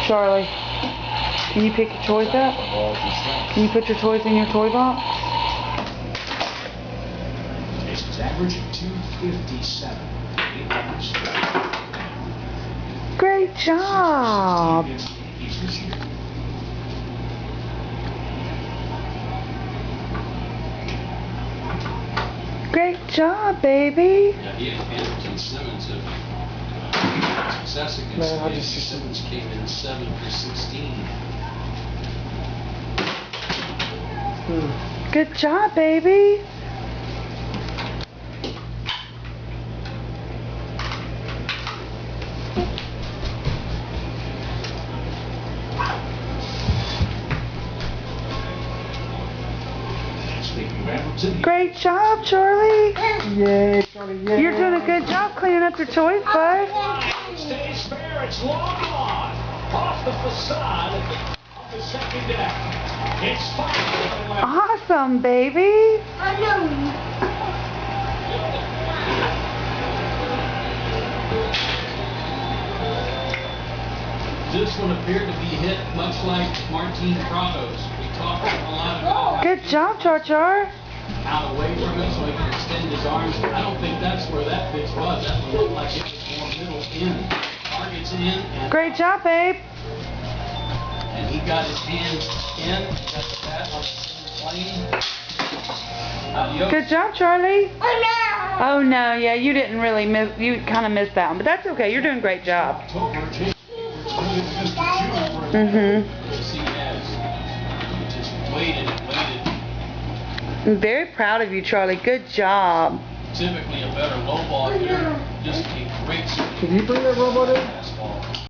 Charlie, can you pick your toys up? Can you put your toys in your toy box? It's averaging 257. Great job. Great job, baby. Yeah, he and Anderson Simmons have success against Man, the Simmons came in 7 for 16. Good job, baby. Great job, Charlie. Yay, Charlie, yay. You're doing a good job cleaning up your toys, bud. Stays fair, it's long on. Off the facade of the second deck. It's 5. Awesome, baby. This one appeared to be hit much like Martin Prado's. We talked a lot about Good job, Char Char. out away from it so he can extend his arms. I don't think that's where that pitch was. That one looked like it was more middle in. Targets in, and Great job, babe. he got his hands in. He got the bat on the plane. Adios. Good job, Charlie. Oh no, yeah, you didn't really miss. You kind of missed that one, but that's okay. You're doing a great job. You see as he just waited and waited. I'm very proud of you, Charlie. Good job. Typically a better low ball hitter. Just a great Can you bring that robot in? fastball.